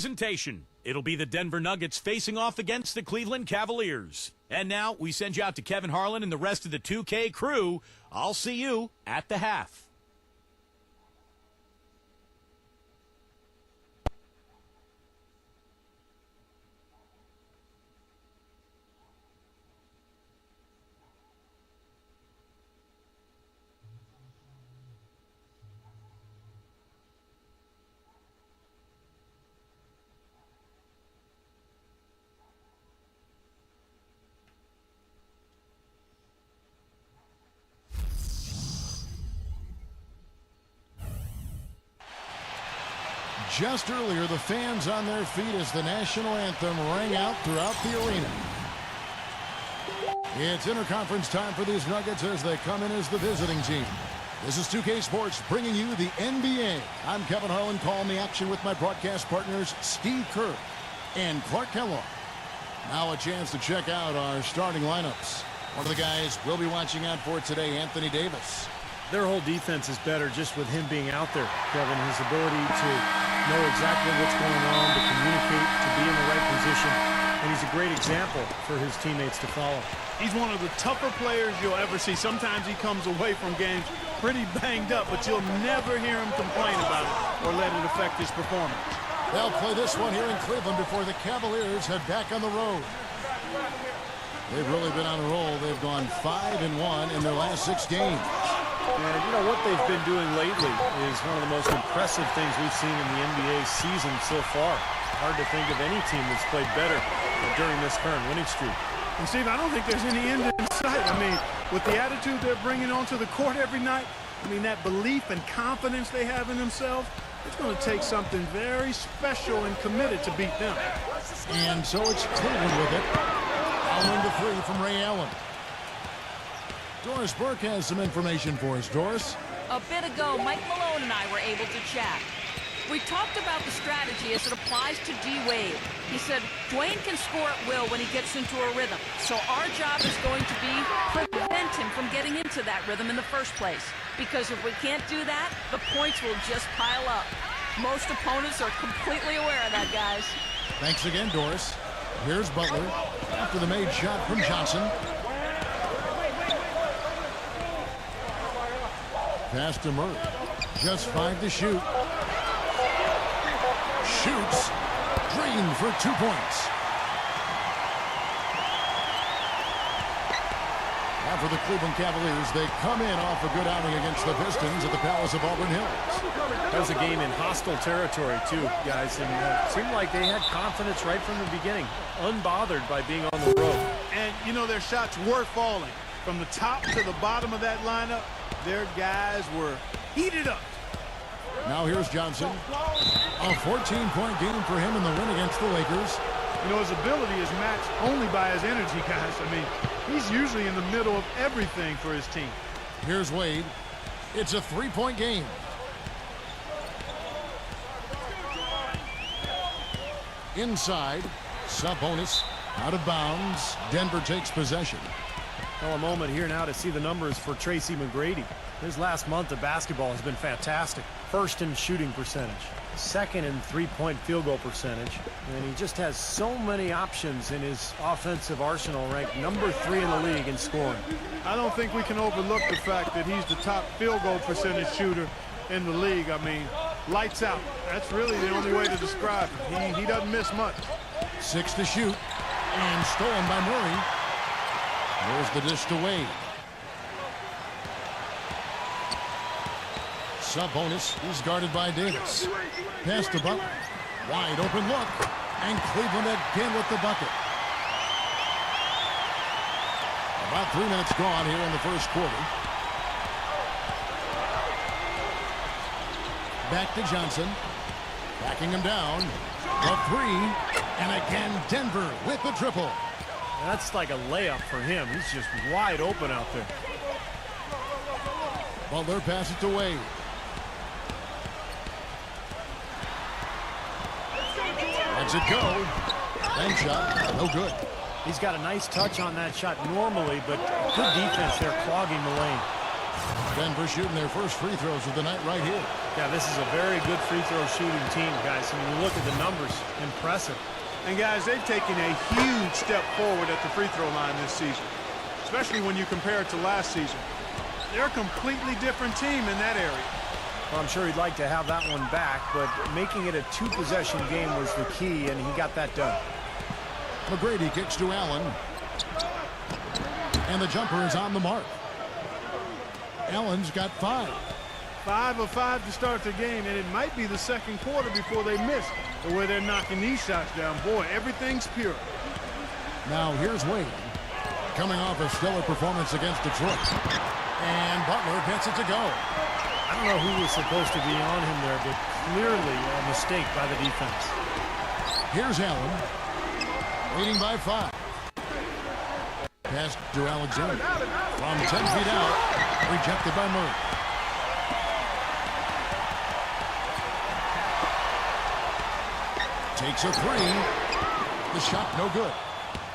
presentation. It'll be the Denver Nuggets facing off against the Cleveland Cavaliers. And now we send you out to Kevin Harlan and the rest of the 2K crew. I'll see you at the half. Just earlier, the fans on their feet as the national anthem rang out throughout the arena. It's interconference time for these Nuggets as they come in as the visiting team. This is 2K Sports bringing you the NBA. I'm Kevin Harlan, calling the action with my broadcast partners Steve Kerr and Clark Kellogg. Now a chance to check out our starting lineups. One of the guys we'll be watching out for today, Anthony Davis. Their whole defense is better just with him being out there, Kevin. His ability to know exactly what's going on, to communicate, to be in the right position. And he's a great example for his teammates to follow. He's one of the tougher players you'll ever see. Sometimes he comes away from games pretty banged up, but you'll never hear him complain about it or let it affect his performance. They'll play this one here in Cleveland before the Cavaliers head back on the road. They've really been on a roll. They've gone 5-1 in their last 6 games. And you know what they've been doing lately is one of the most impressive things we've seen in the NBA season so far. Hard to think of any team that's played better during this current winning streak. And Steve, I don't think there's any end in sight. I mean, with the attitude they're bringing onto the court every night, I mean, that belief and confidence they have in themselves, it's going to take something very special and committed to beat them. And so it's Cleveland with it. Following the three from Ray Allen. Doris Burke has some information for us. Doris? A bit ago, Mike Malone and I were able to chat. We talked about the strategy as it applies to D-Wade. He said Dwayne can score at will when he gets into a rhythm. So our job is going to be prevent him from getting into that rhythm in the first place. Because if we can't do that, the points will just pile up. Most opponents are completely aware of that, guys. Thanks again, Doris. Here's Butler after the made shot from Johnson. Pass to Murray. Just 5 to shoot. Shoots. Green for 2 points. Now for the Cleveland Cavaliers, they come in off a good outing against the Pistons at the Palace of Auburn Hills. That was a game in hostile territory, too, guys. And it seemed like they had confidence right from the beginning, unbothered by being on the road. And, you know, their shots were falling. From the top to the bottom of that lineup, their guys were heated up. Now here's Johnson. A 14-point game for him in the win against the Lakers. You know, his ability is matched only by his energy, guys. I mean, he's usually in the middle of everything for his team. Here's Wade. It's a 3-point game. Inside, Sabonis out of bounds. Denver takes possession. Well, a moment here now to see the numbers for Tracy McGrady. His last month of basketball has been fantastic. First in shooting percentage, second in three-point field goal percentage, and he just has so many options in his offensive arsenal, ranked number 3 in the league in scoring. I don't think we can overlook the fact that he's the top field goal percentage shooter in the league. I mean, lights out. That's really the only way to describe it. He doesn't miss much. 6 to shoot, and stolen by Murray. There's the dish to Wade. Sabonis is guarded by Davis. Pass to Butler. Wide open look. And Cleveland again with the bucket. About 3 minutes gone here in the first quarter. Back to Johnson. Backing him down. The 3. And again Denver with the triple. That's like a layup for him. He's just wide open out there. Butler passes it to Wade. Lets it go. Bank shot. No good. He's got a nice touch on that shot normally, but good defense there clogging the lane. Denver shooting their first free throws of the night right here. Yeah, this is a very good free throw shooting team, guys. And when you look at the numbers, impressive. And guys, they've taken a huge step forward at the free throw line this season, especially when you compare it to last season. They're a completely different team in that area. Well, I'm sure he'd like to have that one back, but making it a two-possession game was the key, and he got that done. McGrady kicks to Allen. And the jumper is on the mark. Allen's got 5. 5 of 5 to start the game, and it might be the second quarter before they miss, or where they're knocking these shots down. Boy, everything's pure. Now here's Wade, coming off a stellar performance against Detroit. And Butler gets it to go. I don't know who was supposed to be on him there, but clearly a mistake by the defense. Here's Allen, leading by 5. Pass to Alexander. From 10 feet out, rejected by Murray. Takes a 3. The shot no good.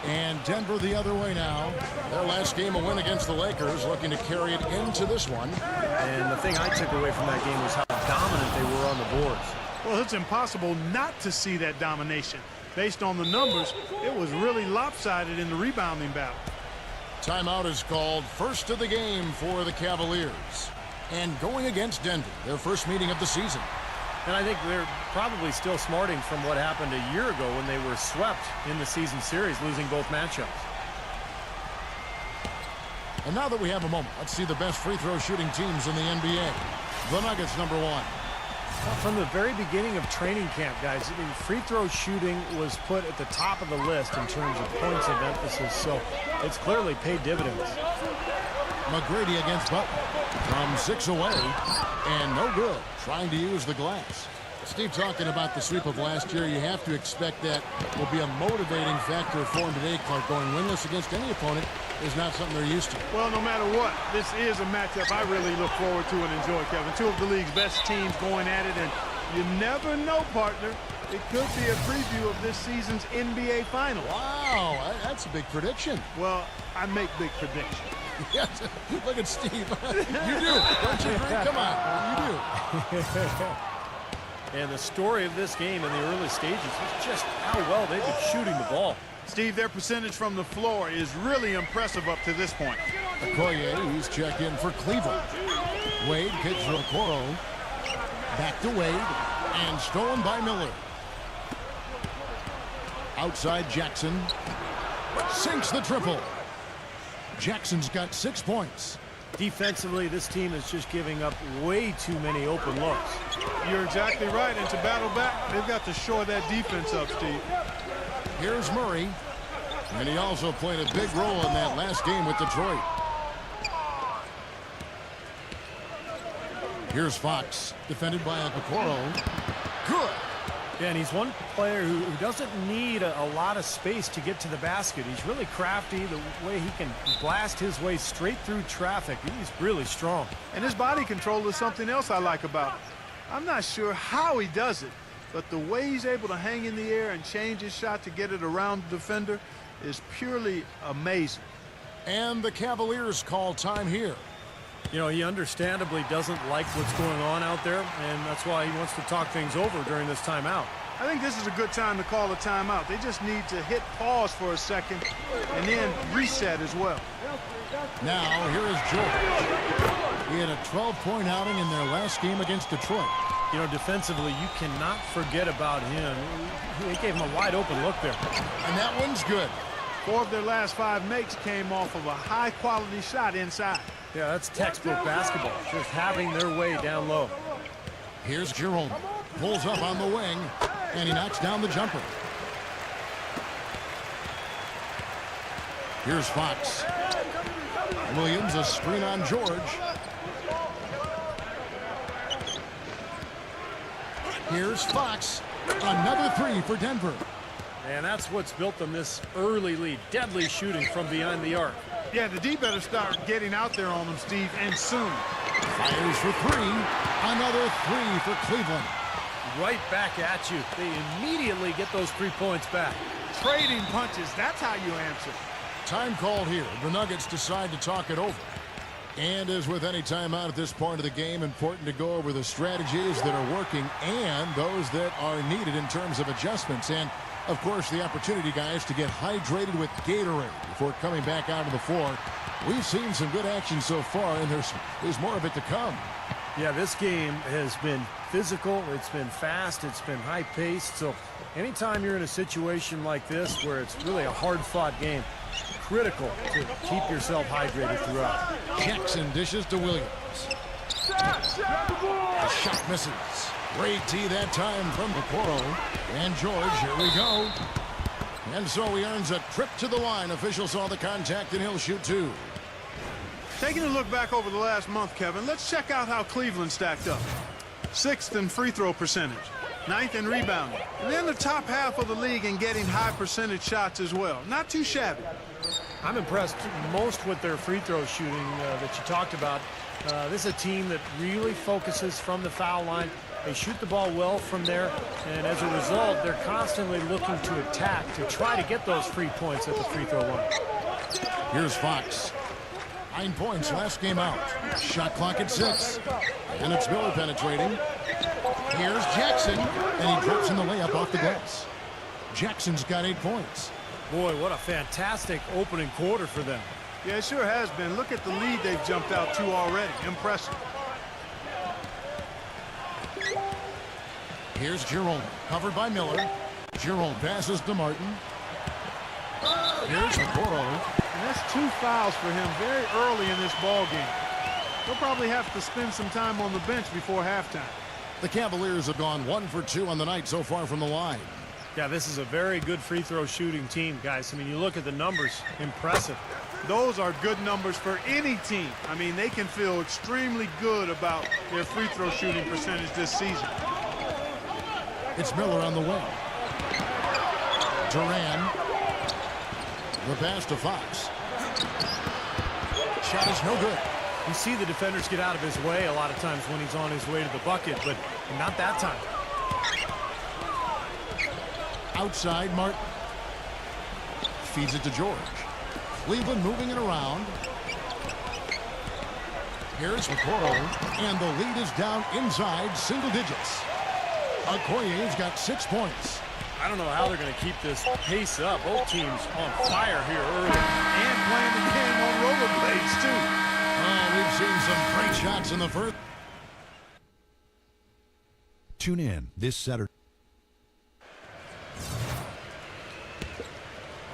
And Denver the other way now. Their last game a win against the Lakers, looking to carry it into this one. And the thing I took away from that game was how dominant they were on the boards. Well, it's impossible not to see that domination. Based on the numbers, it was really lopsided in the rebounding battle. Timeout is called, first of the game for the Cavaliers. And going against Denver, their first meeting of the season. And I think they're probably still smarting from what happened a year ago when they were swept in the season series, losing both matchups. And now that we have a moment, let's see the best free throw shooting teams in the NBA. The Nuggets, number 1. Well, from the very beginning of training camp, guys, I mean, free throw shooting was put at the top of the list in terms of points of emphasis, so it's clearly paid dividends. McGrady against Butler. From 6 away, and no good. Trying to use the glass. Steve, talking about the sweep of last year, you have to expect that will be a motivating factor for him today. Clark, going winless against any opponent is not something they're used to. Well, no matter what, this is a matchup I really look forward to and enjoy, Kevin. 2 of the league's best teams going at it, and you never know, partner. It could be a preview of this season's NBA Finals. Wow, that's a big prediction. Well, I make big predictions. Yes, look at Steve. You do, don't you agree? Come on, you do. And the story of this game in the early stages is just how well they've been shooting the ball. Steve, their percentage from the floor is really impressive up to this point. Okoye, he's checked in for Cleveland. Wade kicks for Okoro. Back to Wade, and stolen by Miller. Outside Jackson. Sinks the triple. Jackson's got 6 points. Defensively, this team is just giving up way too many open looks. You're exactly right, and to battle back, they've got to shore that defense up, Steve. Here's Murray, and he also played a big role in that last game with Detroit. Here's Fox, defended by Okoro. Good. Yeah, and he's one player who doesn't need a lot of space to get to the basket. He's really crafty, the way he can blast his way straight through traffic. He's really strong. And his body control is something else I like about him. I'm not sure how he does it, but the way he's able to hang in the air and change his shot to get it around the defender is purely amazing. And the Cavaliers call time here. You know, he understandably doesn't like what's going on out there, and that's why he wants to talk things over during this timeout. I think this is a good time to call a timeout. They just need to hit pause for a second and then reset as well. Now, here is George. He had a 12-point outing in their last game against Detroit. You know, defensively, you cannot forget about him. He gave him a wide-open look there. And that one's good. 4 of their last 5 makes came off of a high-quality shot inside. Yeah, that's textbook basketball, just having their way down low. Here's Jerome. Pulls up on the wing, and he knocks down the jumper. Here's Fox. Williams, a screen on George. Here's Fox. Another 3 for Denver. And that's what's built them this early lead. Deadly shooting from behind the arc. Yeah, the D better start getting out there on them, Steve, and soon. Fires for 3. Another 3 for Cleveland. Right back at you. They immediately get those 3 points back. Trading punches, that's how you answer. Time called here. The Nuggets decide to talk it over. And as with any timeout at this point of the game, important to go over the strategies that are working and those that are needed in terms of adjustments. And, of course, the opportunity, guys, to get hydrated with Gatorade before coming back out to the floor. We've seen some good action so far, and there's more of it to come. Yeah, this game has been physical. It's been fast. It's been high-paced. So anytime you're in a situation like this where it's really a hard-fought game, critical to keep yourself hydrated throughout. Jackson dishes to Williams. The shot misses. Great tee that time from Okoro. And George, here we go. And so he earns a trip to the line. Official saw the contact, and he'll shoot two. Taking a look back over the last month, Kevin, let's check out how Cleveland stacked up. 6th in free throw percentage, 9th in rebounding, and then the top half of the league in getting high percentage shots as well. Not too shabby. I'm impressed most with their free throw shooting that you talked about. This is a team that really focuses from the foul line. They shoot the ball well from there, and as a result, they're constantly looking to attack to try to get those free points at the free throw line. Here's Fox. 9 points last game out. Shot clock at 6. And it's Miller penetrating. Here's Jackson, and he drops in the layup off the glass. Jackson's got 8 points. Boy, what a fantastic opening quarter for them. Yeah, it sure has been. Look at the lead they've jumped out to already. Impressive. Here's Jerome, covered by Miller. Jerome passes to Martin. Here's Okoro. And that's 2 fouls for him very early in this ball game. He'll probably have to spend some time on the bench before halftime. The Cavaliers have gone 1 for 2 on the night so far from the line. Yeah, this is a very good free throw shooting team, guys. I mean, you look at the numbers, impressive. Those are good numbers for any team. I mean, they can feel extremely good about their free throw shooting percentage this season. It's Miller on the wing. Duran. The pass to Fox. Shot is no good. You see the defenders get out of his way a lot of times when he's on his way to the bucket, but not that time. Outside, Martin. Feeds it to George. Cleveland moving it around. Here's Okoro, and the lead is down inside single digits. Okoye's got 6 points. I don't know how they're going to keep this pace up. Both teams on fire here early. And playing the game on rollerblades, too. Oh, we've seen some great shots in the first. Tune in this Saturday.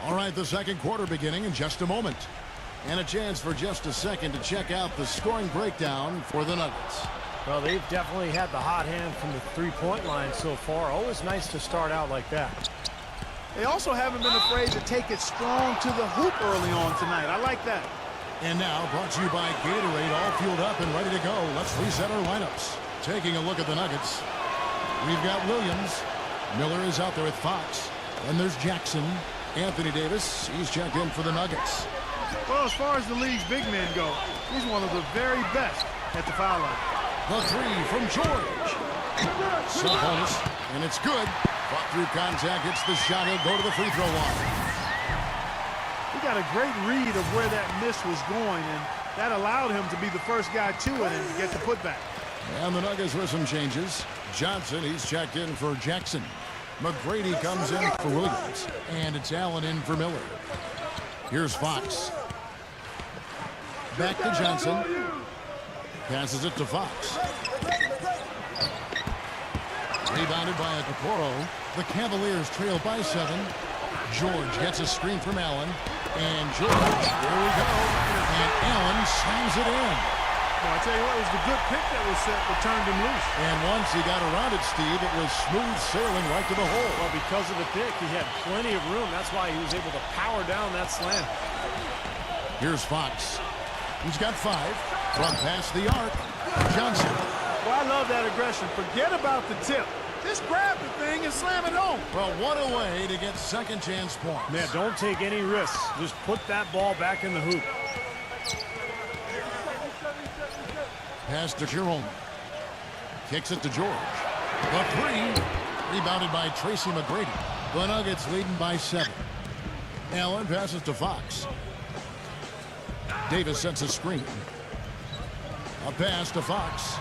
All right, the second quarter beginning in just a moment. And a chance for just a second to check out the scoring breakdown for the Nuggets. Well, they've definitely had the hot hand from the three-point line so far. Always nice to start out like that. They also haven't been afraid to take it strong to the hoop early on tonight. I like that. And now, brought to you by Gatorade, all fueled up and ready to go. Let's reset our lineups. Taking a look at the Nuggets. We've got Williams. Miller is out there with Fox. And there's Jackson. Anthony Davis, he's checked in for the Nuggets. Well, as far as the league's big men go, he's one of the very best at the foul line. The three from George. Sabonis, and it's good. Fought through contact, hits the shot, he'll go to the free throw line. He got a great read of where that miss was going, and that allowed him to be the first guy to it and get the putback. And the Nuggets with some changes. Johnson, he's checked in for Jackson. McGrady comes in for Williams. And it's Allen in for Miller. Here's Fox. Back to Johnson. Passes it to Fox. Rebounded by Okoro. The Cavaliers trail by 7. George gets a screen from Allen. And George, here we go. And Allen slams it in. Well, I tell you what, it was the good pick that was set that turned him loose. And once he got around it, Steve, it was smooth sailing right to the hole. Well, because of the pick, he had plenty of room. That's why he was able to power down that slam. Here's Fox. He's got 5. From past the arc. Johnson. Well, I love that aggression. Forget about the tip. Just grab the thing and slam it home. Well, what a way to get second chance points. Man, don't take any risks. Just put that ball back in the hoop. Pass to Jerome. Kicks it to George. The 3. Rebounded by Tracy McGrady. The Nuggets leading by 7. Allen passes to Fox. Davis sets a screen. A pass to Fox.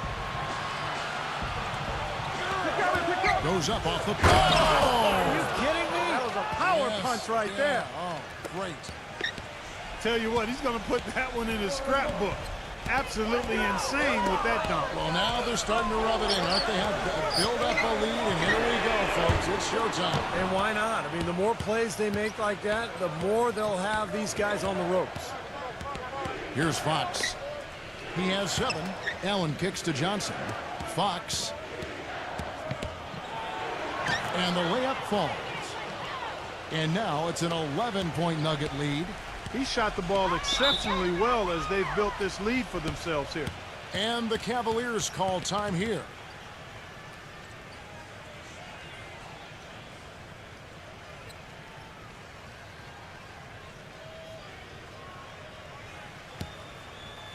Goes up off the... Are you kidding me? That was a power punch right there. Oh, great. Tell you what, he's going to put that one in his scrapbook. Absolutely insane with that dunk. Well, now they're starting to rub it in. Aren't they? Have build up a lead, and here we go, folks. It's showtime. And why not? I mean, the more plays they make like that, the more they'll have these guys on the ropes. Here's Fox. He has 7. Allen kicks to Johnson. Fox. And the layup falls. And now it's an 11-point Nugget lead. He shot the ball exceptionally well as they've built this lead for themselves here. And the Cavaliers call time here.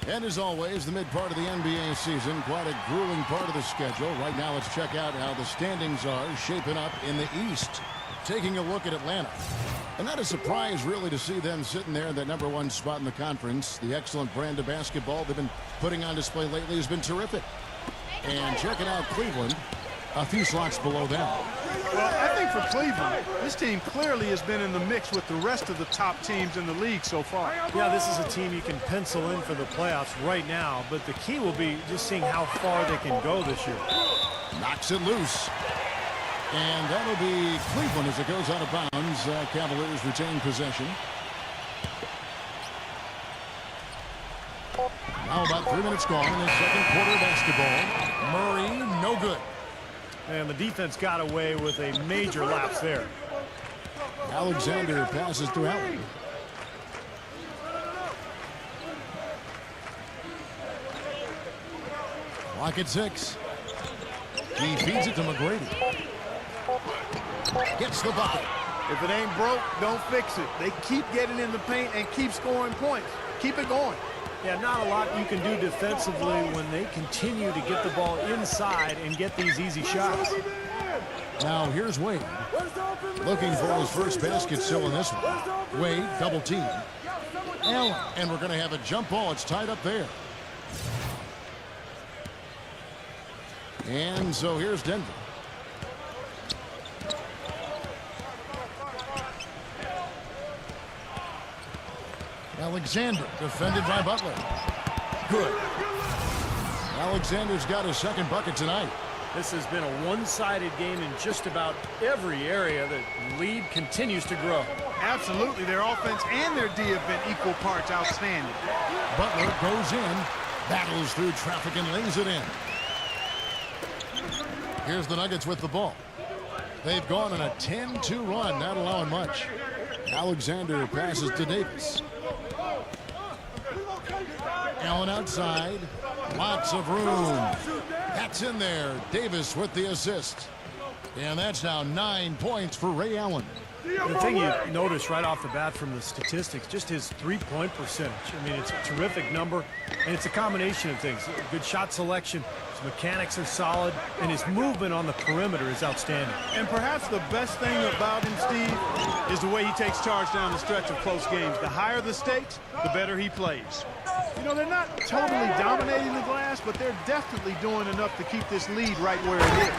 And as always, the mid part of the NBA season, quite a grueling part of the schedule. Right now, let's check out how the standings are shaping up in the East. Taking a look at Atlanta. And not a surprise, really, to see them sitting there in that #1 spot in the conference. The excellent brand of basketball they've been putting on display lately has been terrific. And checking out Cleveland, a few slots below them. Well, I think for Cleveland, this team clearly has been in the mix with the rest of the top teams in the league so far. Yeah, this is a team you can pencil in for the playoffs right now, but the key will be just seeing how far they can go this year. Knocks it loose. And that'll be Cleveland as it goes out of bounds. Cavaliers retain possession. Now about 3 minutes gone in the second quarter of basketball. Murray, no good. And the defense got away with a major lapse there. Alexander passes to Allen. Clock at 6. He feeds it to McGrady. Gets the bucket. If it ain't broke, don't fix it. They keep getting in the paint and keep scoring points. Keep it going. Yeah, not a lot you can do defensively when they continue to get the ball inside and get these easy shots. Now here's Wade. Looking for his first basket still in this one. Wade, double team. Allen, and we're going to have a jump ball. It's tied up there. And so here's Denver. Alexander, defended by Butler. Good. Alexander's got his second bucket tonight. This has been a one-sided game in just about every area. The lead continues to grow. Absolutely. Their offense and their D have been equal parts outstanding. Butler goes in, battles through traffic and lays it in. Here's the Nuggets with the ball. They've gone on a 10-2 run, not allowing much. Alexander passes to Davis. Allen outside. Lots of room. That's in there. Davis with the assist. And that's now 9 points for Ray Allen. The thing you notice right off the bat from the statistics, just his three-point percentage. I mean, it's a terrific number, and it's a combination of things. Good shot selection, his mechanics are solid, and his movement on the perimeter is outstanding. And perhaps the best thing about him, Steve, is the way he takes charge down the stretch of close games. The higher the stakes, the better he plays. You know, they're not totally dominating the glass, but they're definitely doing enough to keep this lead right where it is.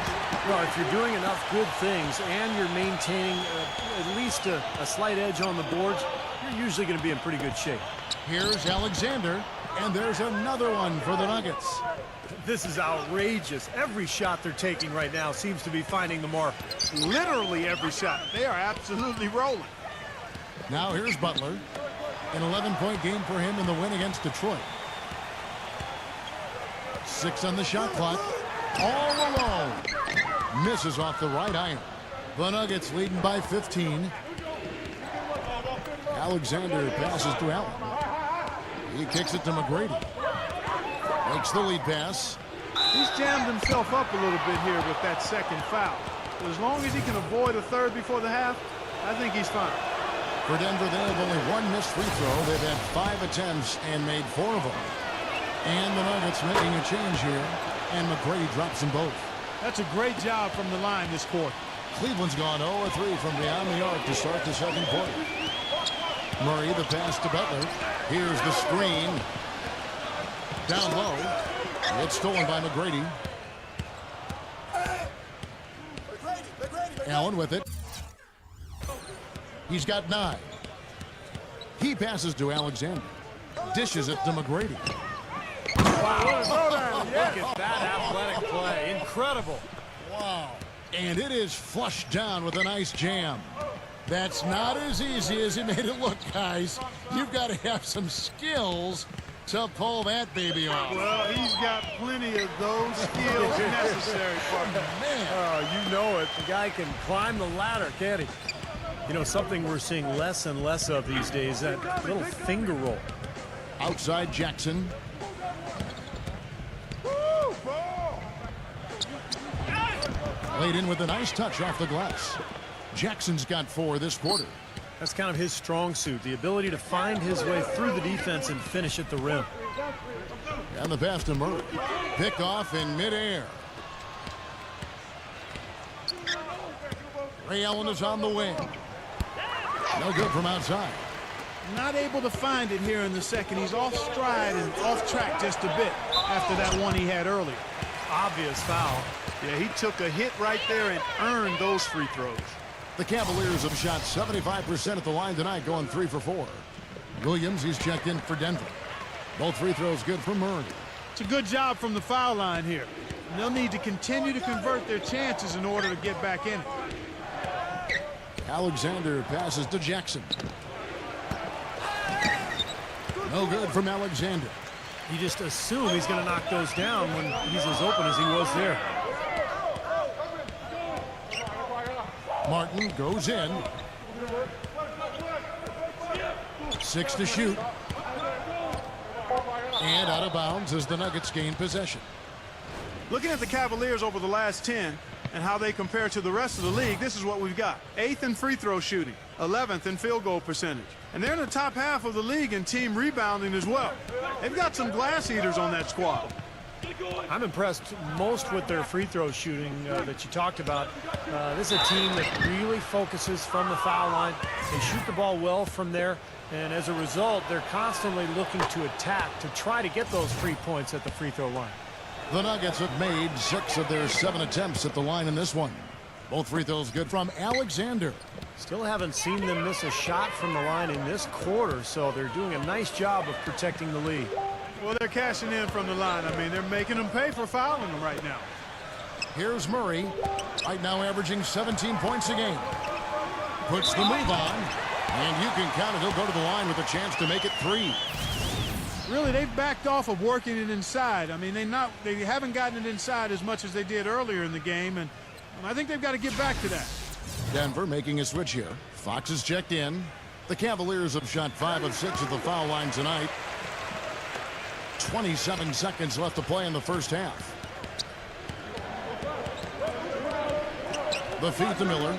Well, if you're doing enough good things and you're maintaining at least a slight edge on the boards, you're usually going to be in pretty good shape. Here's Alexander, and there's another one for the Nuggets. This is outrageous. Every shot they're taking right now seems to be finding the mark. Literally every shot. They are absolutely rolling. Now here's Butler. An 11-point game for him in the win against Detroit. 6 on the shot clock. All alone. Misses off the right iron. The Nuggets leading by 15. Alexander passes to Allen. He kicks it to McGrady. Makes the lead pass. He's jammed himself up a little bit here with that second foul. But as long as he can avoid a third before the half, I think he's fine. For Denver, they have only 1 missed free throw. They've had 5 attempts and made 4 of them. And the Nuggets making a change here. And McGrady drops them both. That's a great job from the line this quarter. Cleveland's gone 0-3 from beyond the arc to start the second quarter. Murray, the pass to Butler. Here's the screen. Down low. It's stolen by McGrady. Allen with it. He's got 9. He passes to Alexander. Dishes it to McGrady. Wow. Look at that athletic play. Incredible. Wow. And it is flushed down with a nice jam. That's not as easy as he made it look, guys. You've got to have some skills to pull that baby off. Well, he's got plenty of those skills necessary, partner. Man. Oh, you know it. The guy can climb the ladder, can't he? You know, something we're seeing less and less of these days, that little finger roll. Outside Jackson. Laid in with a nice touch off the glass. Jackson's got 4 this quarter. That's kind of his strong suit, the ability to find his way through the defense and finish at the rim. And the pass to Murray. Picked off in midair. Ray Allen is on the wing. No good from outside. Not able to find it here in the second. He's off stride and off track just a bit after that one he had earlier. Obvious foul. Yeah, he took a hit right there and earned those free throws. The Cavaliers have shot 75% at the line tonight, going 3 for 4. Williams, he's checked in for Denver. Both free throws good for Murray. It's a good job from the foul line here. And they'll need to continue to convert their chances in order to get back in it. Alexander passes to Jackson. No good from Alexander. You just assume he's going to knock those down when he's as open as he was there. Martin goes in. 6 to shoot. And out of bounds as the Nuggets gain possession. Looking at the Cavaliers over the last 10 and how they compare to the rest of the league, this is what we've got. 8th in free throw shooting, 11th in field goal percentage. And they're in the top half of the league in team rebounding as well. They've got some glass eaters on that squad. I'm impressed most with their free throw shooting that you talked about. This is a team that really focuses from the foul line. They shoot the ball well from there, and as a result, they're constantly looking to attack to try to get those free points at the free throw line. The Nuggets have made 6 of their 7 attempts at the line in this one. Both free throws good from Alexander. Still haven't seen them miss a shot from the line in this quarter, so they're doing a nice job of protecting the lead. Well, they're cashing in from the line. I mean, they're making them pay for fouling them right now. Here's Murray, right now averaging 17 points a game. Puts the move on, and you can count it. He'll go to the line with a chance to make it 3. Really, they've backed off of working it inside. I mean, they haven't gotten it inside as much as they did earlier in the game, and I think they've got to get back to that. Denver making a switch here. Fox is checked in. The Cavaliers have shot 5 of 6 at the foul line tonight. 27 seconds left to play in the first half. The feed to Miller.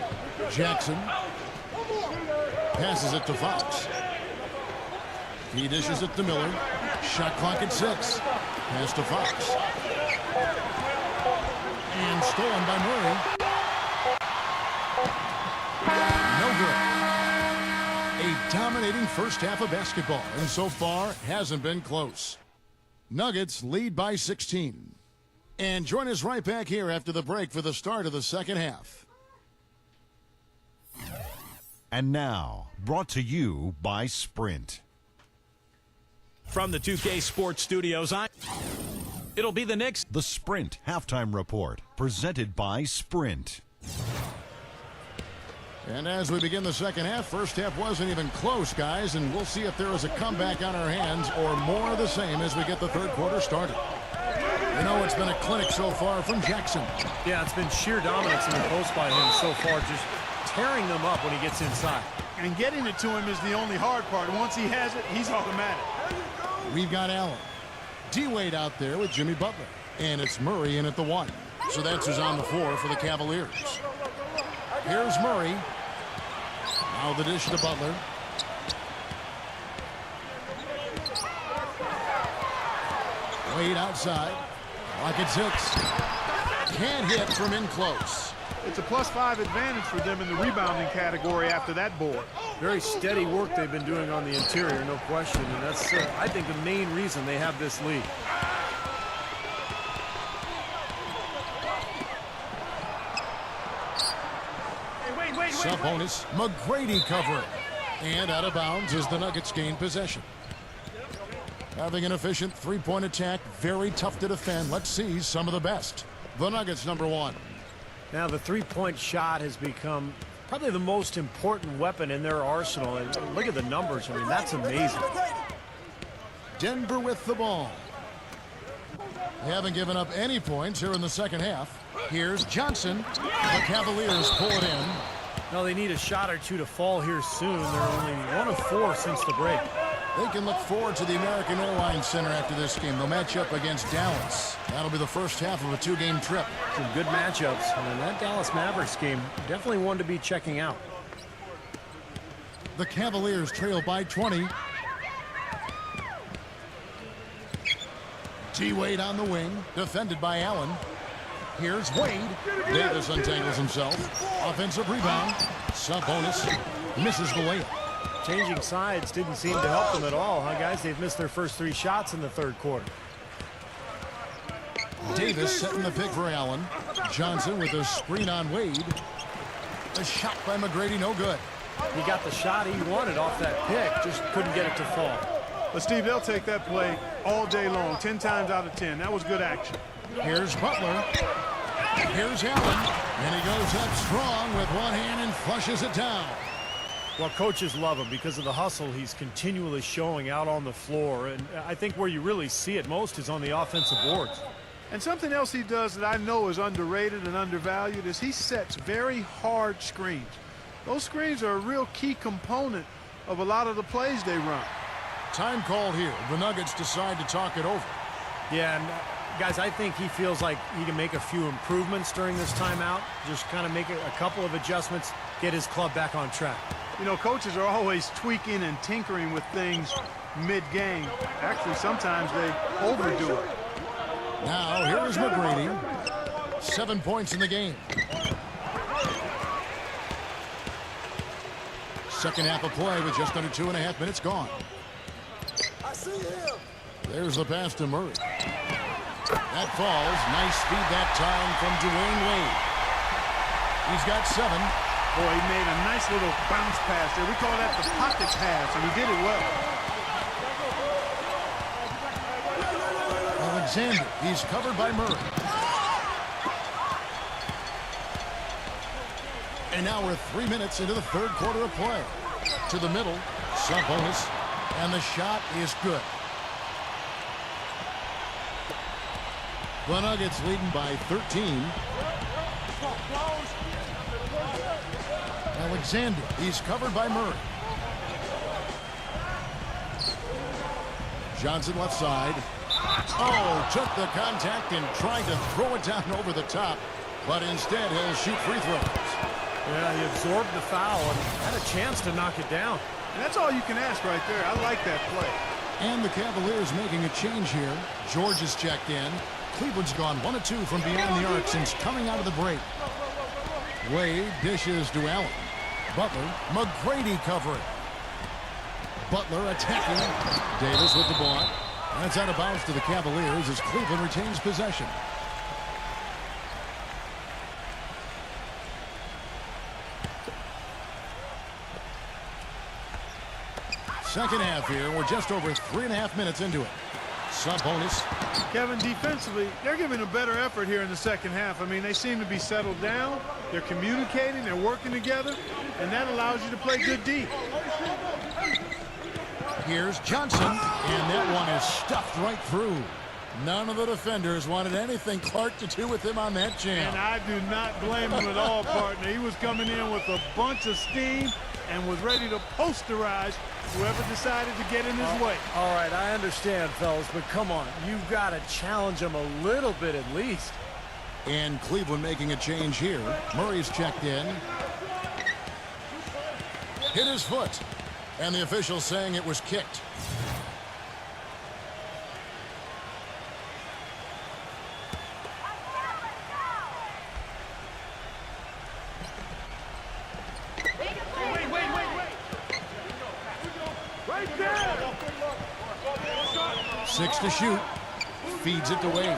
Jackson passes it to Fox. He dishes it to Miller. Shot clock at 6. Pass to Fox. And stolen by Murray. No good. A dominating first half of basketball, and so far hasn't been close. Nuggets lead by 16. And join us right back here after the break for the start of the second half. And now, brought to you by Sprint. From the 2K Sports Studios, it'll be the Knicks. The Sprint Halftime Report, presented by Sprint. And as we begin the second half, first half wasn't even close, guys, and we'll see if there is a comeback on our hands or more of the same as we get the third quarter started. You know, it's been a clinic so far from Jackson. Yeah, it's been sheer dominance in the post by him so far, just tearing them up when he gets inside. And getting it to him is the only hard part. Once he has it, he's automatic. We've got Allen. D-Wade out there with Jimmy Butler. And it's Murray in at the 1. So that's who's on the floor for the Cavaliers. Here's Murray. Now the dish to Butler. Wade outside. Clock at 6. Can't hit from in close. It's a +5 advantage for them in the rebounding category after that board. Very steady work they've been doing on the interior, no question. And that's, I think, the main reason they have this lead. Sabonis, McGrady covering. And out of bounds as the Nuggets gain possession. Having an efficient three-point attack, very tough to defend. Let's see some of the best. The Nuggets, number one. Now the three-point shot has become probably the most important weapon in their arsenal. And look at the numbers. I mean, that's amazing. Denver with the ball. They haven't given up any points here in the second half. Here's Johnson. The Cavaliers pull it in. No, they need a shot or two to fall here soon. They're only 1 of 4 since the break. They can look forward to the American Airlines Center after this game. They'll match up against Dallas. That'll be the first half of a two-game trip. Some good matchups. And that Dallas Mavericks game, definitely one to be checking out. The Cavaliers trail by 20. T-Wade on the wing, defended by Allen. Here's Wade. Davis untangles himself. Offensive rebound. Sabonis misses the layup. Changing sides didn't seem to help them at all, huh, guys? They've missed their first 3 shots in the third quarter. Davis setting the pick for Allen. Johnson with a screen on Wade. A shot by McGrady, no good. He got the shot he wanted off that pick, just couldn't get it to fall. But, Steve, they'll take that play all day long, 10 times out of 10. That was good action. Here's Butler. Here's Allen. And he goes up strong with one hand and flushes it down. Well, coaches love him because of the hustle he's continually showing out on the floor. And I think where you really see it most is on the offensive boards. And something else he does that I know is underrated and undervalued is he sets very hard screens. Those screens are a real key component of a lot of the plays they run. Time called here. The Nuggets decide to talk it over. Yeah, and guys, I think he feels like he can make a few improvements during this timeout. Just kind of make a couple of adjustments, get his club back on track. You know, coaches are always tweaking and tinkering with things mid-game. Actually, sometimes they overdo it. Now, here is McGrady. 7 points in the game. Second half of play with just under 2.5 minutes gone. I see him. There's the pass to Murray. That falls. Nice speed that time from Dwayne Wade. He's got 7. Boy, he made a nice little bounce pass there. We call that the pocket pass, and he did it well. Alexander, he's covered by Murray. And now we're 3 minutes into the third quarter of play. To the middle, Sabonis, and the shot is good. The Nuggets leading by 13. Alexander, he's covered by Murray. Johnson left side. Oh, took the contact and tried to throw it down over the top, but instead he'll shoot free throws. Yeah, he absorbed the foul and had a chance to knock it down. And that's all you can ask right there. I like that play. And the Cavaliers making a change here. George is checked in. Cleveland's gone 1 of 2 from beyond the arc since coming out of the break. Wade dishes to Allen. Butler, McGrady covering. Butler attacking. Davis with the block. That's out of bounds to the Cavaliers as Cleveland retains possession. Second half here. We're just over 3.5 minutes into it. Sabonis. Kevin, defensively, they're giving a better effort here in the second half. I mean, they seem to be settled down. They're communicating. They're working together. And that allows you to play good D. Here's Johnson. And that one is stuffed right through. None of the defenders wanted anything Clark to do with him on that jam. And I do not blame him at all, partner. He was coming in with a bunch of steam and was ready to posterize whoever decided to get in his way. All right, I understand, fellas, but come on. You've got to challenge him a little bit at least. And Cleveland making a change here. Murray's checked in. Hit his foot. And the official saying it was kicked. Right there! 6 to shoot. Feeds it to Wade.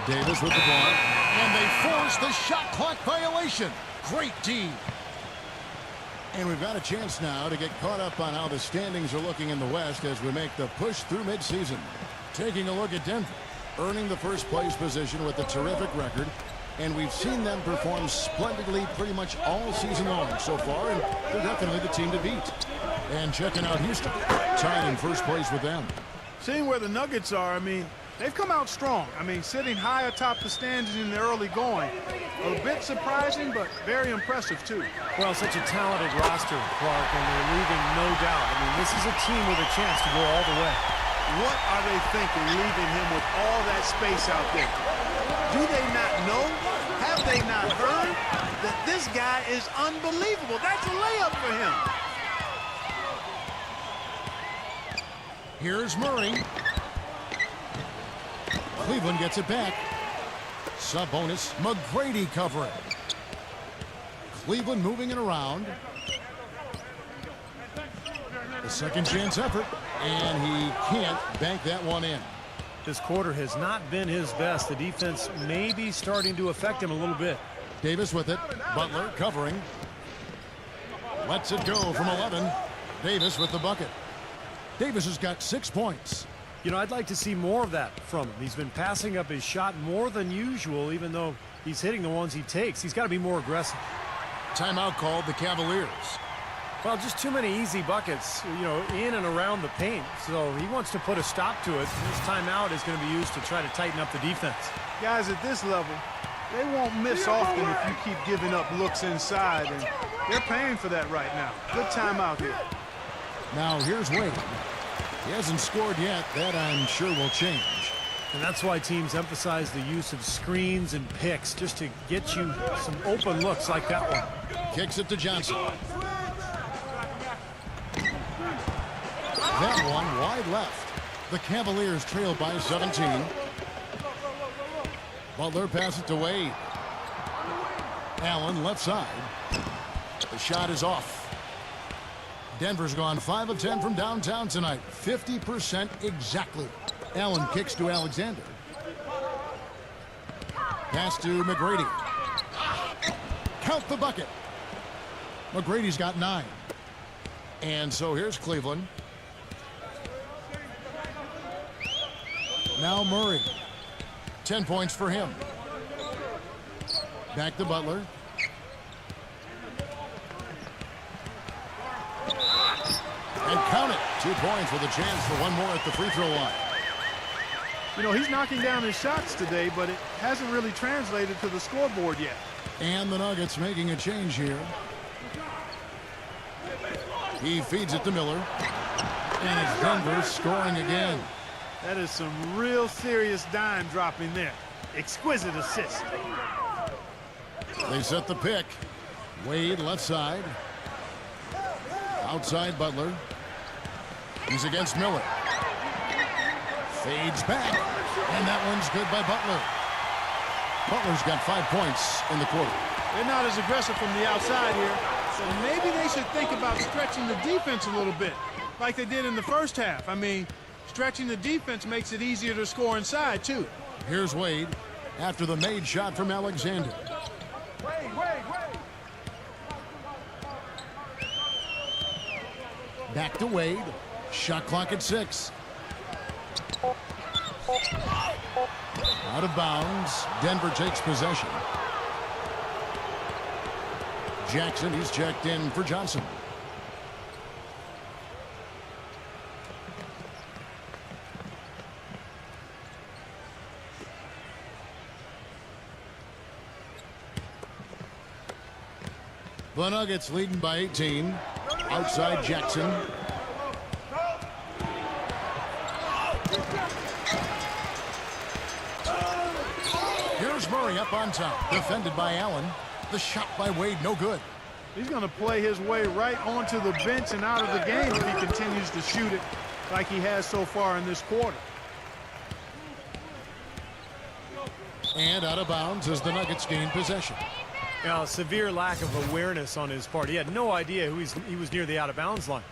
Davis with the ball. And they force the shot clock violation. Great D. And we've got a chance now to get caught up on how the standings are looking in the West as we make the push through midseason. Taking a look at Denver, earning the first place position with a terrific record. And we've seen them perform splendidly pretty much all season long so far, and they're definitely the team to beat. And checking out Houston, tied in first place with them. Seeing where the Nuggets are, I mean, they've come out strong. I mean, sitting high atop the standings in the early going. A bit surprising, but very impressive, too. Well, such a talented roster, Clark, and they're leaving no doubt. I mean, this is a team with a chance to go all the way. What are they thinking, leaving him with all that space out there? Do they not know? Have they not heard that this guy is unbelievable? That's a layup for him. Here's Murray. Cleveland gets it back. Sub-bonus, McGrady covering. Cleveland moving it around. The second chance effort, and he can't bank that one in. This quarter has not been his best. The defense may be starting to affect him a little bit. Davis with it. Butler covering. Lets it go from 11. Davis with the bucket. Davis has got 6 points. You know, I'd like to see more of that from him. He's been passing up his shot more than usual, even though he's hitting the ones he takes. He's got to be more aggressive. Timeout called the Cavaliers. Well, just too many easy buckets, you know, in and around the paint. So he wants to put a stop to it. This timeout is going to be used to try to tighten up the defense. Guys at this level, they won't miss often if you keep giving up looks inside, and they're paying for that right now. Good timeout here. Now here's Wade. He hasn't scored yet. That I'm sure will change. And that's why teams emphasize the use of screens and picks just to get you some open looks like that one. Kicks it to Johnson. That one wide left. The Cavaliers trail by 17. Butler passes it to Wade. Allen left side. The shot is off. Denver's gone 5 of 10 from downtown tonight. 50% exactly. Allen kicks to Alexander. Pass to McGrady. Count the bucket. McGrady's got 9. And so here's Cleveland. Now Murray. 10 points for him. Back to Butler. And count it. 2 points with a chance for one more at the free throw line. You know, he's knocking down his shots today, but it hasn't really translated to the scoreboard yet. And the Nuggets making a change here. He feeds it to Miller. And it's Denver scoring again. That is some real serious dime dropping there. Exquisite assist. They set the pick. Wade left side. Outside Butler. He's against Miller. Fades back. And that one's good by Butler. Butler's got 5 points in the quarter. They're not as aggressive from the outside here. So maybe they should think about stretching the defense a little bit, like they did in the first half. I mean, stretching the defense makes it easier to score inside, too. Here's Wade after the made shot from Alexander. Back to Wade. Shot clock at 6. Out of bounds. Denver takes possession. Jackson, he's checked in for Johnson. The Nuggets leading by 18. Outside Jackson. Here's Murray up on top. Defended by Allen. The shot by Wade, no good. He's going to play his way right onto the bench and out of the game if he continues to shoot it like he has so far in this quarter. And out of bounds as the Nuggets gain possession. Now, a severe lack of awareness on his part. He had no idea he was near the out-of-bounds line.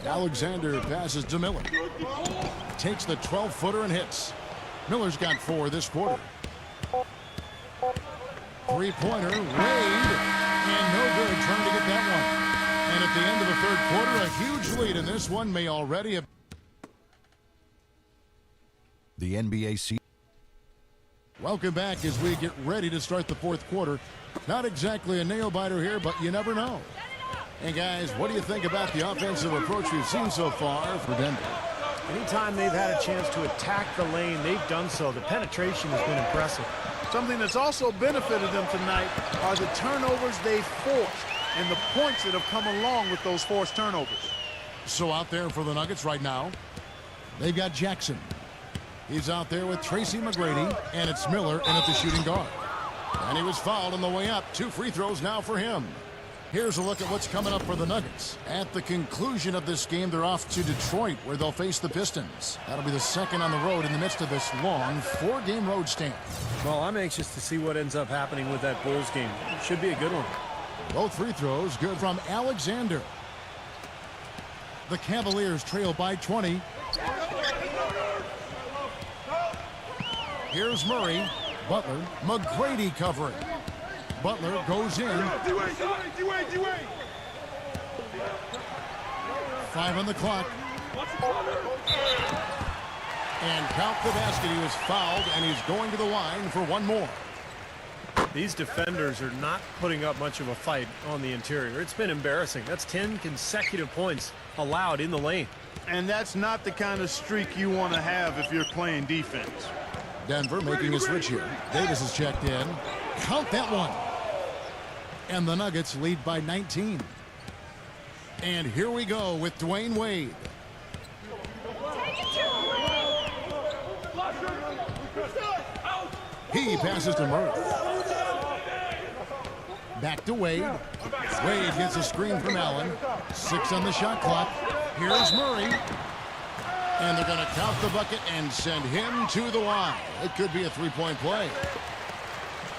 Alexander passes to Miller. Takes the 12-footer and hits. Miller's got 4 this quarter. Three-pointer, Wade, and no good trying to get that one. And at the end of the third quarter, a huge lead in this one may already have... The NBA season. Welcome back as we get ready to start the fourth quarter. Not exactly a nail-biter here, but you never know. And guys, what do you think about the offensive approach we've seen so far for Denver? Anytime they've had a chance to attack the lane, they've done so. The penetration has been impressive. Something that's also benefited them tonight are the turnovers they've forced and the points that have come along with those forced turnovers. So out there for the Nuggets right now, they've got Jackson. He's out there with Tracy McGrady, and it's Miller in at the shooting guard. And he was fouled on the way up. 2 free throws now for him. Here's a look at what's coming up for the Nuggets. At the conclusion of this game, they're off to Detroit, where they'll face the Pistons. That'll be the second on the road in the midst of this long 4-game road stand. Well, I'm anxious to see what ends up happening with that Bulls game. It should be a good one. Both free throws good from Alexander. The Cavaliers trail by 20. Here's Murray. Butler. McGrady covering. Butler goes in. 5 on the clock. And count the basket. He was fouled, and he's going to the line for one more. These defenders are not putting up much of a fight on the interior. It's been embarrassing. That's 10 consecutive points allowed in the lane. And that's not the kind of streak you want to have if you're playing defense. Denver making a switch here. Davis is checked in. Count that one. And the Nuggets lead by 19. And here we go with Dwayne Wade. He passes to Murray. Back to Wade. Wade gets a screen from Allen. 6 on the shot clock. Here's Murray. And they're going to count the bucket and send him to the line. It could be a 3-point play.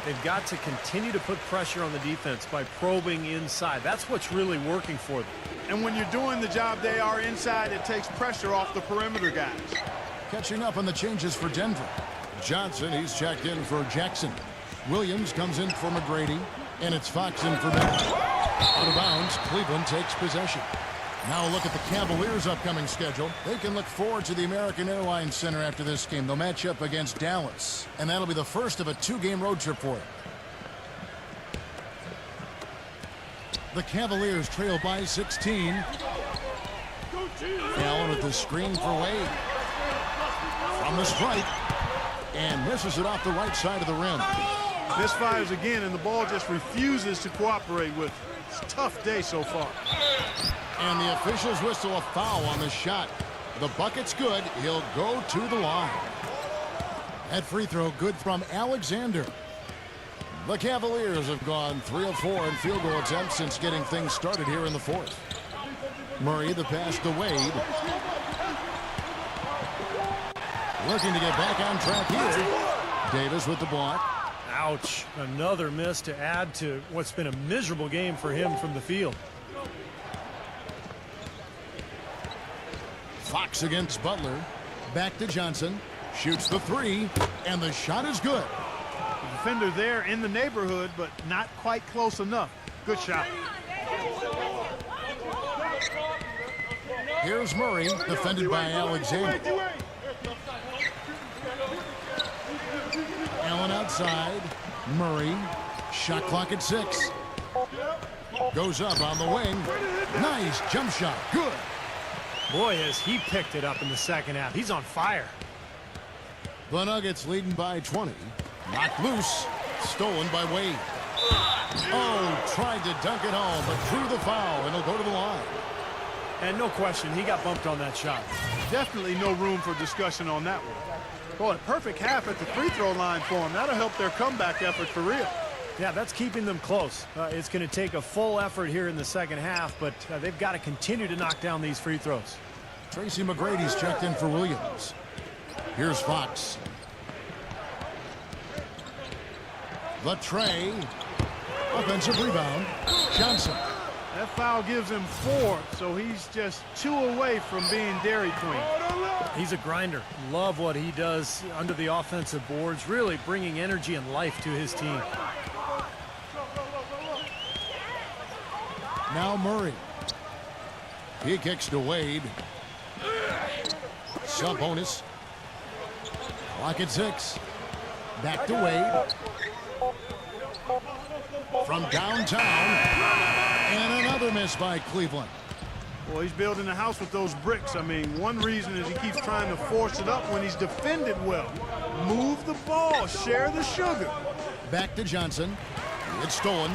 They've got to continue to put pressure on the defense by probing inside. That's what's really working for them. And when you're doing the job they are inside, it takes pressure off the perimeter guys. Catching up on the changes for Denver. Johnson, he's checked in for Jackson. Williams comes in for McGrady. And it's Fox in for Miller. Out of bounds, Cleveland takes possession. Now a look at the Cavaliers' upcoming schedule. They can look forward to the American Airlines Center after this game. They'll match up against Dallas. And that'll be the first of a 2-game road trip for them. The Cavaliers trail by 16. Allen with the screen for Wade. From the stripe. And misses it off the right side of the rim. Misfires again, and the ball just refuses to cooperate with it. It's a tough day so far. And the officials whistle a foul on the shot. The bucket's good. He'll go to the line. That free throw good from Alexander. The Cavaliers have gone 3 of 4 in field goal attempts since getting things started here in the fourth. Murray, the pass to Wade. Looking to get back on track here. Davis with the block. Ouch. Another miss to add to what's been a miserable game for him from the field. Fox against Butler. Back to Johnson. Shoots the 3. And the shot is good. The defender there in the neighborhood, but not quite close enough. Good shot. Here's Murray, defended by Alexander. Allen outside. Murray. Shot clock at 6. Goes up on the wing. Nice jump shot. Good. Boy, has he picked it up in the second half. He's on fire. The Nuggets leading by 20. Knocked loose. Stolen by Wade. Oh, tried to dunk it home, but drew the foul, and he'll go to the line. And no question, he got bumped on that shot. Definitely no room for discussion on that one. Boy, a perfect half at the free throw line for them. That'll help their comeback effort for real. Yeah, that's keeping them close. It's going to take a full effort here in the second half, but they've got to continue to knock down these free throws. Tracy McGrady's checked in for Williams. Here's Fox. The tray. Offensive rebound. Johnson. That foul gives him 4, so he's just 2 away from being Dairy Queen. He's a grinder. Love what he does under the offensive boards, really bringing energy and life to his team. Now Murray. He kicks to Wade. Sub-bonus. Clock at 6. Back to Wade. From downtown. And another miss by Cleveland. Well, he's building a house with those bricks. I mean, one reason is he keeps trying to force it up when he's defended well. Move the ball. Share the sugar. Back to Johnson. It's stolen.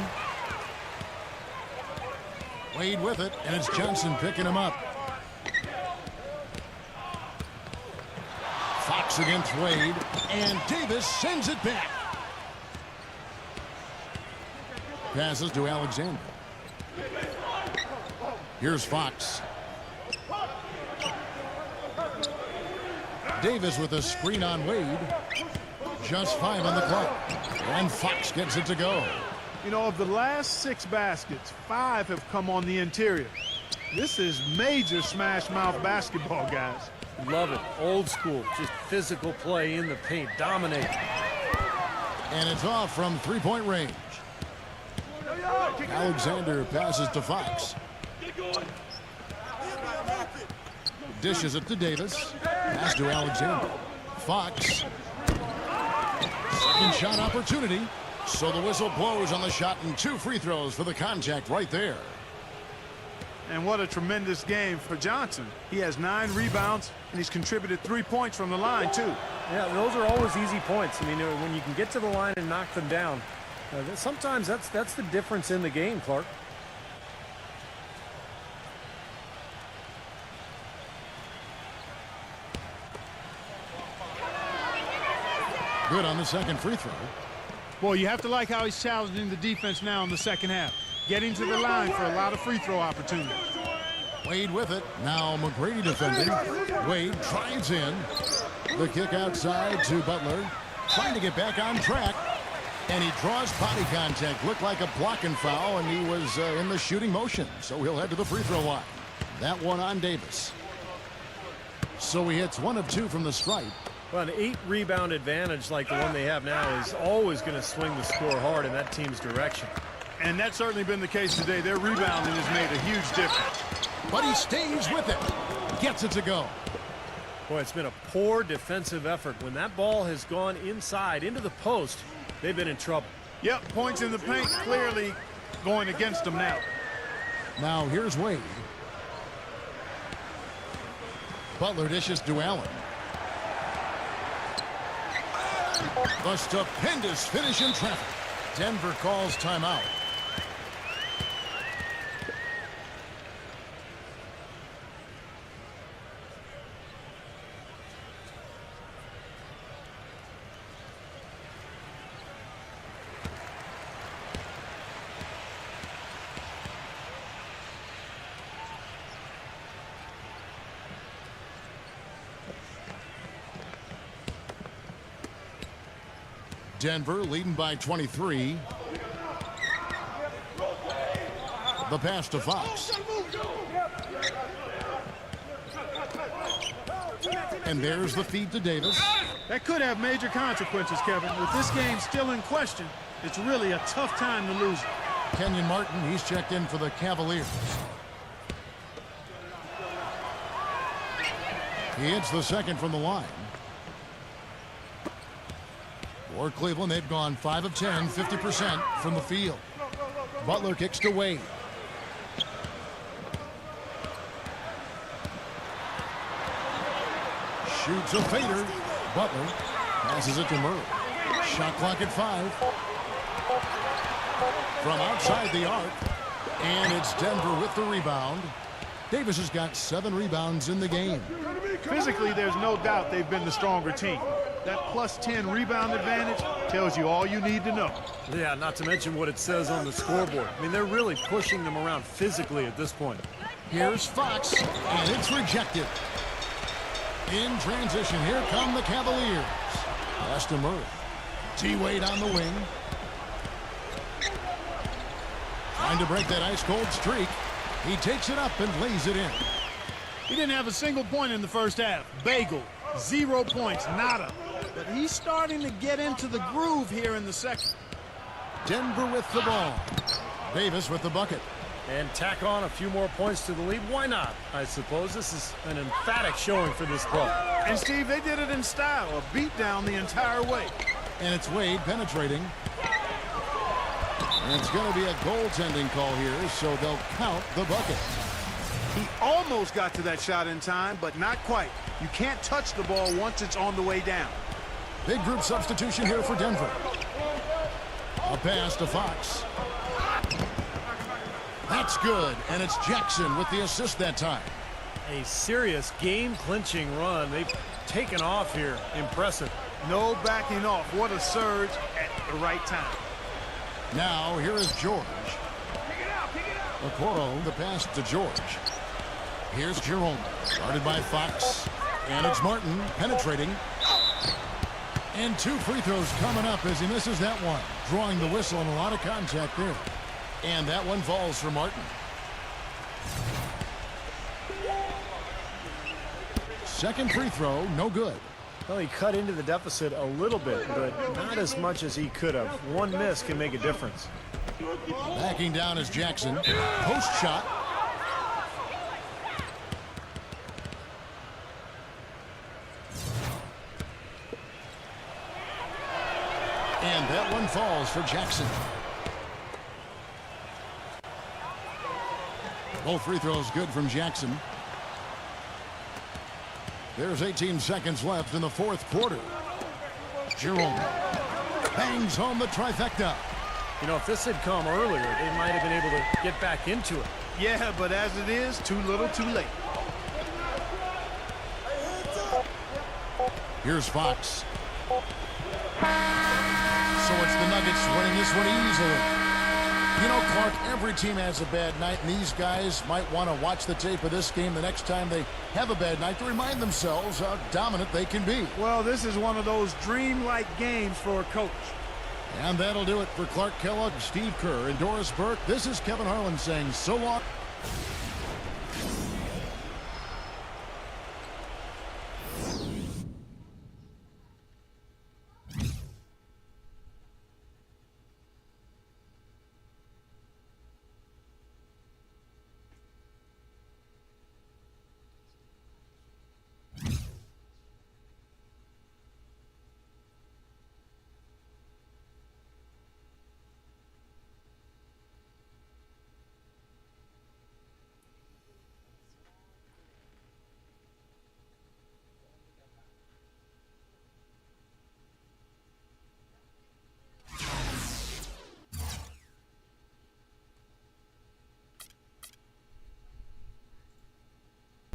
Wade with it, and it's Johnson picking him up. Fox against Wade, and Davis sends it back. Passes to Alexander. Here's Fox. Davis with a screen on Wade. Just 5 on the clock. And Fox gets it to go. You know, of the last 6 baskets, 5 have come on the interior. This is major smash mouth basketball, guys. Love it. Old school. Just physical play in the paint. Dominate. And it's off from 3-point range. Alexander passes to Fox. Dishes it to Davis. Pass to Alexander. Fox. Second shot opportunity. So the whistle blows on the shot and 2 free throws for the contact right there. And what a tremendous game for Johnson. He has 9 rebounds, and he's contributed 3 points from the line, too. Yeah, those are always easy points. I mean, when you can get to the line and knock them down, sometimes that's the difference in the game, Clark. Good on the second free throw. Boy, you have to like how he's challenging the defense now in the second half. Getting to the line for a lot of free throw opportunities. Wade with it. Now McGrady defending. Wade drives in. The kick outside to Butler. Trying to get back on track. And he draws body contact. Looked like a blocking foul, and he was in the shooting motion. So he'll head to the free throw line. That one on Davis. So he hits 1 of 2 from the stripe. Well, an 8-rebound advantage like the one they have now is always going to swing the score hard in that team's direction. And that's certainly been the case today. Their rebounding has made a huge difference. But he stays with it. Gets it to go. Boy, it's been a poor defensive effort. When that ball has gone inside into the post, they've been in trouble. Yep, points in the paint clearly going against them now. Now here's Wade. Butler dishes to Allen. A stupendous finish in traffic. Denver calls timeout. Denver leading by 23. The pass to Fox. And there's the feed to Davis. That could have major consequences, Kevin. With this game still in question, it's really a tough time to lose it. Kenyon Martin, he's checked in for the Cavaliers. He hits the second from the line. For Cleveland, they've gone 5 of 10, 50% from the field. Butler kicks to Wade. Shoots a fader. Butler passes it to Murray. Shot clock at 5. From outside the arc. And it's Denver with the rebound. Davis has got 7 rebounds in the game. Physically, there's no doubt they've been the stronger team. That plus 10 rebound advantage tells you all you need to know. Yeah, not to mention what it says on the scoreboard. I mean, they're really pushing them around physically at this point. Here's Fox, and it's rejected. In transition, here come the Cavaliers. Pass to Murray. T-Wade on the wing. Trying to break that ice-cold streak. He takes it up and lays it in. He didn't have a single point in the first half. Bagel, 0 points, nada. But he's starting to get into the groove here in the second. Denver with the ball. Davis with the bucket. And tack on a few more points to the lead. Why not? I suppose this is an emphatic showing for this club. And, Steve, they did it in style, a beatdown the entire way. And it's Wade penetrating. And it's going to be a goaltending call here, so they'll count the bucket. He almost got to that shot in time, but not quite. You can't touch the ball once it's on the way down. Big group substitution here for Denver. A pass to Fox. That's good, and it's Jackson with the assist that time. A serious game-clinching run. They've taken off here. Impressive. No backing off. What a surge at the right time. Now, here is George. Okoro, the pass to George. Here's Jerome, guarded by Fox. And it's Martin penetrating. And 2 free throws coming up as he misses that one. Drawing the whistle and a lot of contact there. And that one falls for Martin. Second free throw, no good. Well, he cut into the deficit a little bit, but not as much as he could have. One miss can make a difference. Backing down is Jackson. Post shot. And that one falls for Jackson. Both free throws good from Jackson. There's 18 seconds left in the fourth quarter. Jerome bangs home the trifecta. You know, if this had come earlier, they might have been able to get back into it. Yeah, but as it is, too little, too late. Here's Fox. So it's the Nuggets winning this one easily. You know, Clark, every team has a bad night, and these guys might want to watch the tape of this game the next time they have a bad night to remind themselves how dominant they can be. Well, this is one of those dreamlike games for a coach. And that'll do it for Clark Kellogg, Steve Kerr, and Doris Burke. This is Kevin Harlan saying so long.